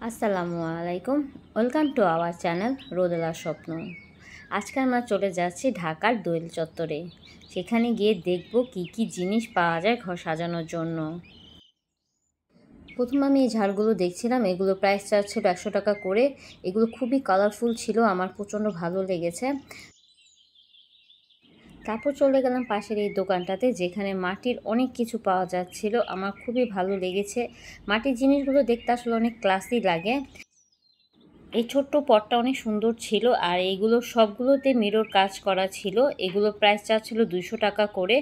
আসসালামু আলাইকুম। Welcome to our channel রোদেলার স্বপ্ন। আজকে আমরা চলে যাচ্ছি ঢাকার দোয়েল চত্বরে। সেখানে গিয়ে দেখব কি কি জিনিস পাওয়া যায় ঘর সাজানোর জন্য। প্রথম আমি এই ঝাড়গুলো দেখছিলাম, এগুলো প্রাইস চার্জ ছিল 100 টাকা করে। এগুলো খুবই কালারফুল ছিল, আমার প্রচণ্ড ভালো লেগেছে। তারপর চলে গেলাম পাশের এই দোকানটাতে, যেখানে মাটির অনেক কিছু পাওয়া যাচ্ছিল। আমার খুবই ভালো লেগেছে। মাটির জিনিসগুলো দেখতে আসলে অনেক ক্লাসি লাগে। এই ছোট্ট পটটা অনেক সুন্দর ছিল, আর এইগুলো সবগুলোতে মিরর কাজ করা ছিল। এগুলো প্রাইস চার্জ ছিল 200 টাকা করে।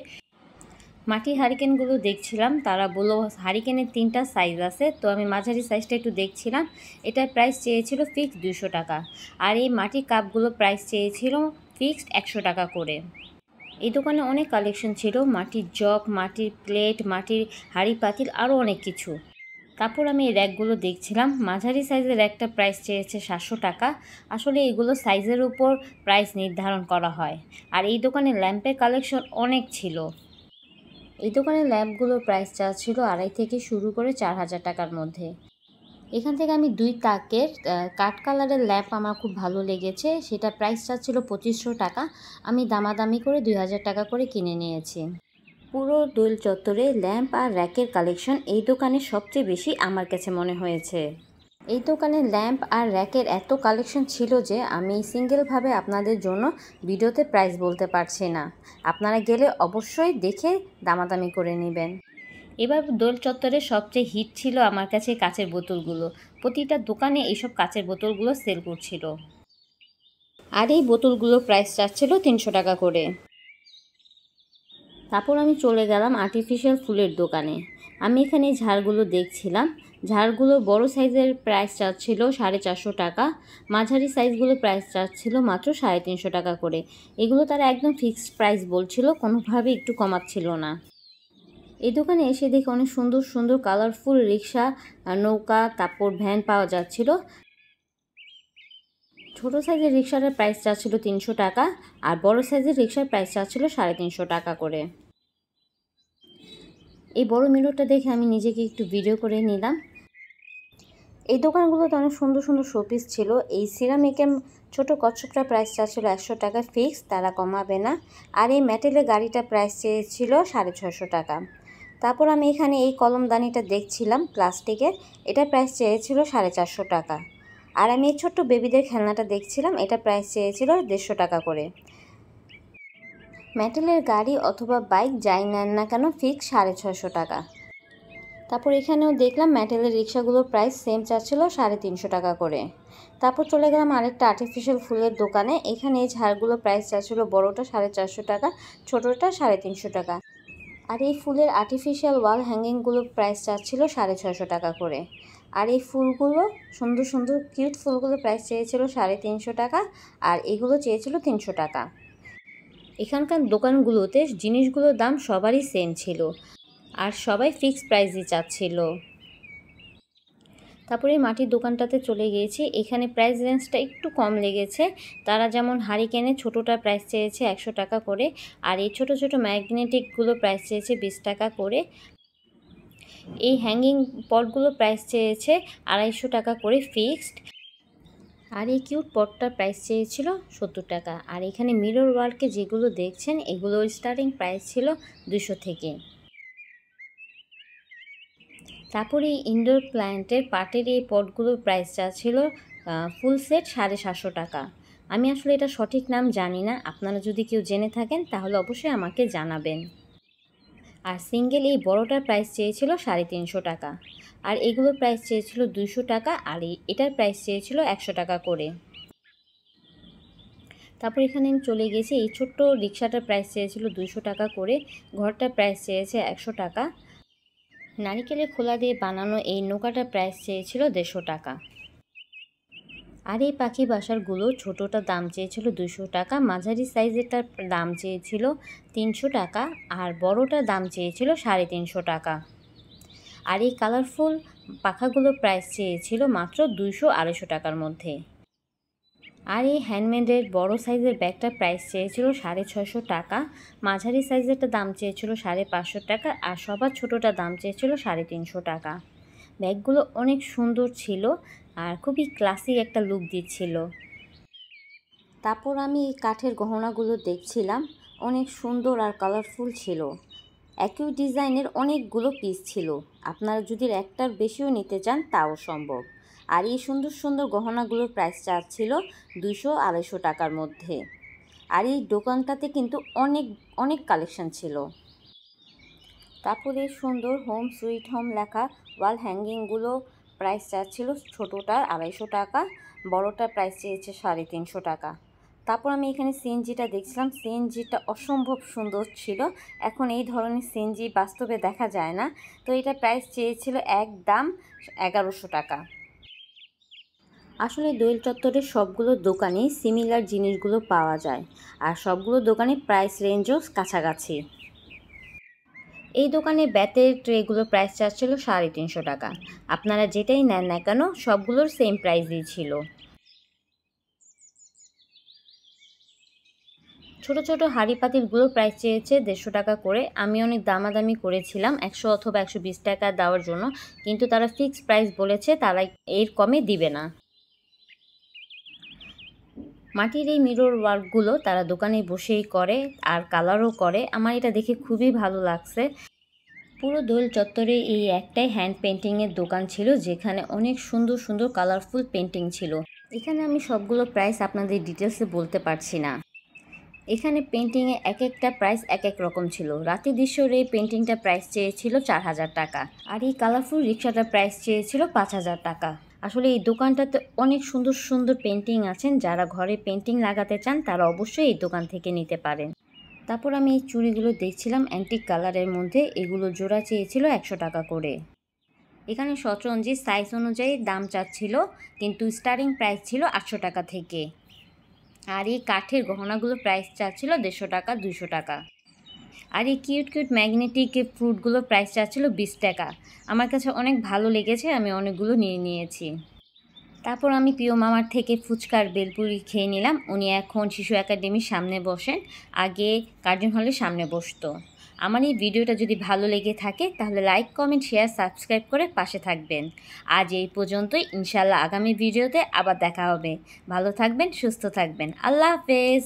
মাটির হারিকেনগুলো দেখছিলাম, তারা বললো হারিকেনের 3টা সাইজ আছে, তো আমি মাঝারি সাইজটা একটু দেখছিলাম। এটার প্রাইস চেয়েছিল ফিক্সড 200 টাকা। আর এই মাটির কাপগুলো প্রাইস চেয়েছিল ফিক্সড 100 টাকা করে। এই দোকানে অনেক কালেকশন ছিল, মাটির জগ, মাটির প্লেট, মাটির হাঁড়ি পাতিল, আরও অনেক কিছু। তারপর আমি এই র্যাকগুলো দেখছিলাম। মাঝারি সাইজের একটা প্রাইস চেয়েছে 700 টাকা। আসলে এগুলো সাইজের উপর প্রাইস নির্ধারণ করা হয়। আর এই দোকানে ল্যাম্পের কালেকশন অনেক ছিল। এই দোকানের ল্যাম্পগুলোর প্রাইস চার্জ ছিল 2.5 থেকে শুরু করে 4000 টাকার মধ্যে। এখান থেকে আমি 2 তাকের কাঠ কালারের ল্যাম্প আমার খুব ভালো লেগেছে, সেটা প্রাইস চার্জ ছিল 2500 টাকা। আমি দামাদামি করে 2000 টাকা করে কিনে নিয়েছি। পুরো দোয়েল চত্বরে ল্যাম্প আর র্যাকের কালেকশন এই দোকানে সবচেয়ে বেশি আমার কাছে মনে হয়েছে। এই দোকানে ল্যাম্প আর র্যাকের এত কালেকশন ছিল যে আমি সিঙ্গেলভাবে আপনাদের জন্য ভিডিওতে প্রাইস বলতে পারছি না। আপনারা গেলে অবশ্যই দেখে দামাদামি করে নেবেন। এবার দোয়েল চত্বরে সবচেয়ে হিট ছিল আমার কাছে কাচের বোতলগুলো। প্রতিটা দোকানে এইসব কাচের বোতলগুলো সেল করছিল। আর এই বোতলগুলোর প্রাইস চাচ্ছিল 300 টাকা করে। তারপর আমি চলে গেলাম আর্টিফিশিয়াল ফুলের দোকানে। আমি এখানে ঝাড়গুলো দেখছিলাম। ঝাড়গুলো বড় সাইজের প্রাইস চার্জ ছিল 450 টাকা। মাঝারি সাইজগুলো প্রাইস চার্জ ছিল মাত্র 350 টাকা করে। এগুলো তারা একদম ফিক্সড প্রাইস বলছিল, কোনোভাবে একটু কমাচ্ছিল না। এই দোকানে এসে দেখে অনেক সুন্দর সুন্দর কালারফুল রিক্সা, নৌকা, তারপর ভ্যান পাওয়া যাচ্ছিল। ছোট সাইজের রিক্সাটার প্রাইস চার্জ ছিল 300 টাকা, আর বড় সাইজের রিক্সার প্রাইস চার্জ ছিল 350 টাকা করে। এই বড় মিররটা দেখে আমি নিজেকে একটু ভিডিও করে নিলাম। এই দোকানগুলোতে অনেক সুন্দর সুন্দর শোপিস ছিল। এই সিরামিকের ছোট কচ্ছপটার প্রাইস ছিল 100 টাকা ফিক্স, তারা কমাবে না। আর এই মেটেলের গাড়িটা প্রাইস চেয়েছিল 650 টাকা। তারপর আমি এখানে এই কলমদানিটা দেখছিলাম প্লাস্টিকের, এটা প্রাইস চেয়েছিল 450 টাকা। আর আমি এই ছোট্ট বেবিদের খেলনাটা দেখছিলাম, এটা প্রাইস চেয়েছিল 150 টাকা করে। মেটেলের গাড়ি অথবা বাইক যাই নেন না কেন ফিক্স 650 টাকা। তারপর এখানেও দেখলাম মেটেলের রিক্সাগুলোর প্রাইস সেম চাচ্ছিল 350 টাকা করে। তারপর চলে গেলাম আরেকটা আর্টিফিশিয়াল ফুলের দোকানে। এখানে এই ঝাড়গুলো প্রাইস চাচ্ছিল বড়টা 450 টাকা, ছোটোটা 350 টাকা। আর এই ফুলের আর্টিফিশিয়াল ওয়াল হ্যাঙ্গিংগুলোর প্রাইস চাচ্ছিল 650 টাকা করে। আর এই ফুলগুলো সুন্দর সুন্দর কিউট ফুলগুলোর প্রাইস চেয়েছিল 350 টাকা, আর এগুলো চেয়েছিল 300 টাকা। এখানকার দোকানগুলোতে জিনিসগুলোর দাম সবারই সেম ছিল, আর সবাই ফিক্সড প্রাইসই চাচ্ছিল। তারপরে এই মাটির দোকানটাতে চলে গিয়েছি। এখানে প্রাইস রেঞ্জটা একটু কম লেগেছে। তারা যেমন হারিকেনে ছোটোটা প্রাইস চেয়েছে 100 টাকা করে, আর এই ছোটো ছোটো ম্যাগনেটিকগুলো প্রাইস চেয়েছে 20 টাকা করে। এই হ্যাঙ্গিং পটগুলো প্রাইস চেয়েছে 250 টাকা করে ফিক্সড। আর এই কিউট পটটার প্রাইস চেয়েছিল 70 টাকা। আর এখানে মিরর ওয়ার্কে যেগুলো দেখছেন এগুলোর স্টার্টিং প্রাইস ছিল 200 থেকে। তারপরে এই ইনডোর প্ল্যান্টের পাটের এই পটগুলোর প্রাইস ছিল ফুল সেট 750 টাকা। আমি আসলে এটা সঠিক নাম জানি না, আপনারা যদি কেউ জেনে থাকেন তাহলে অবশ্যই আমাকে জানাবেন। আর সিঙ্গেল এই বড়টার প্রাইস চেয়েছিল 350 টাকা, আর এগুলোর প্রাইস চেয়েছিল 200 টাকা, আর এটার প্রাইস চেয়েছিল 100 টাকা করে। তারপর এখানে আমি চলে গেছি, এই ছোট্ট রিক্সাটার প্রাইস চেয়েছিল 200 টাকা করে, ঘরটার প্রাইস চেয়েছে 100 টাকা। নারিকেলের খোলা দিয়ে বানানো এই নৌকাটার প্রাইস চেয়েছিল 150 টাকা। আর এই পাখি বাসারগুলো ছোটোটার দাম চেয়েছিল 200 টাকা, মাঝারি সাইজেরটার দাম চেয়েছিল 300 টাকা, আর বড়টার দাম চেয়েছিল 350 টাকা। আর এই কালারফুল পাখাগুলোর প্রাইস চেয়েছিল মাত্র 200-250 টাকার মধ্যে। আর এই হ্যান্ডমেডের বড় সাইজের ব্যাগটার প্রাইস চেয়েছিল 650 টাকা, মাঝারি সাইজেরটা দাম চেয়েছিল 550 টাকা, আর সবার ছোটোটা দাম চেয়েছিল 350 টাকা। ব্যাগগুলো অনেক সুন্দর ছিল আর খুবই ক্লাসিক একটা লুক দিচ্ছিল। তারপর আমি এই কাঠের গহনাগুলো দেখছিলাম, অনেক সুন্দর আর কালারফুল ছিল। একই ডিজাইনের অনেকগুলো পিস ছিল, আপনারা যদি একটার বেশিও নিতে চান তাও সম্ভব। আর এই সুন্দর সুন্দর গহনাগুলোর প্রাইস চাচ্ছিল 200-250 টাকার মধ্যে। আর এই দোকানটাতে কিন্তু অনেক অনেক কালেকশন ছিল। তারপরে সুন্দর হোম সুইট হোম লেখা ওয়াল হ্যাঙ্গিংগুলো প্রাইস চাচ্ছিল ছোটোটার 250 টাকা, বড়টার প্রাইস চেয়েছে 350 টাকা। তারপর আমি এখানে সিএনজিটা দেখছিলাম, সিএনজিটা অসম্ভব সুন্দর ছিল। এখন এই ধরনের সিএনজি বাস্তবে দেখা যায় না, তো এটা প্রাইস চেয়েছিল একদম 1100 টাকা। আসলে দোয়েল চত্বরের সবগুলো দোকানেই সিমিলার জিনিসগুলো পাওয়া যায়, আর সবগুলো দোকানে প্রাইস রেঞ্জও কাছাকাছি। এই দোকানে ব্যাতের ট্রেগুলো প্রাইস চাচ্ছিল 350 টাকা। আপনারা যেটাই নেন না কেন সবগুলোর সেম প্রাইসই ছিল। ছোট ছোট হাঁড়ি পাতিলগুলো প্রাইস চেয়েছে 150 টাকা করে। আমি অনেক দামাদামি করেছিলাম 100 অথবা 120 টাকা দেওয়ার জন্য, কিন্তু তারা ফিক্সড প্রাইস বলেছে, তারা এর কমে দিবে না। মাটির এই মিরর ওয়ার্কগুলো তারা দোকানে বসেই করে আর কালারও করে। আমার এটা দেখে খুবই ভালো লাগছে। পুরো দোল চত্বরে এই একটাই হ্যান্ড পেন্টিংয়ের দোকান ছিল, যেখানে অনেক সুন্দর সুন্দর কালারফুল পেন্টিং ছিল। এখানে আমি সবগুলো প্রাইস আপনাদের ডিটেলসে বলতে পারছি না। এখানে পেন্টিংয়ে এক একটা প্রাইস এক এক রকম ছিল। রাতে দৃশ্যর এই পেন্টিংটা প্রাইস চেয়েছিল 4000 টাকা, আর এই কালারফুল রিক্সাটার প্রাইস চেয়েছিল 5000 টাকা। আসলে এই দোকানটাতে অনেক সুন্দর সুন্দর পেন্টিং আছেন, যারা ঘরে পেন্টিং লাগাতে চান তারা অবশ্যই এই দোকান থেকে নিতে পারেন। তারপর আমি এই চুড়িগুলো দেখছিলাম অ্যান্টিক কালারের মধ্যে, এগুলো জোড়া চেয়েছিল 100 টাকা করে। এখানে শতরঞ্জি সাইজ অনুযায়ী দাম চাচ্ছিল, কিন্তু স্টার্টিং প্রাইস ছিল 800 টাকা থেকে। আর এই কাঠের গহনাগুলো প্রাইস চাচ্ছিল 150 টাকা 200 টাকা। আর এই কিউট কিউট ম্যাগনেটিক ফ্রুটগুলো প্রাইস চাচ্ছিল 20 টাকা। আমার কাছে অনেক ভালো লেগেছে, আমি অনেকগুলো নিয়ে নিয়েছি। তারপর আমি প্রিয় মামার থেকে ফুচকার বেলপুরি খেয়ে নিলাম। উনি এখন শিশু একাডেমির সামনে বসেন, আগে কার্জন হলের সামনে বসতো। আমার এই ভিডিওটা যদি ভালো লেগে থাকে তাহলে লাইক কমেন্ট শেয়ার সাবস্ক্রাইব করে পাশে থাকবেন। আজ এই পর্যন্তই, ইনশাল্লাহ আগামী ভিডিওতে আবার দেখা হবে। ভালো থাকবেন, সুস্থ থাকবেন, আল্লাহ হাফেজ।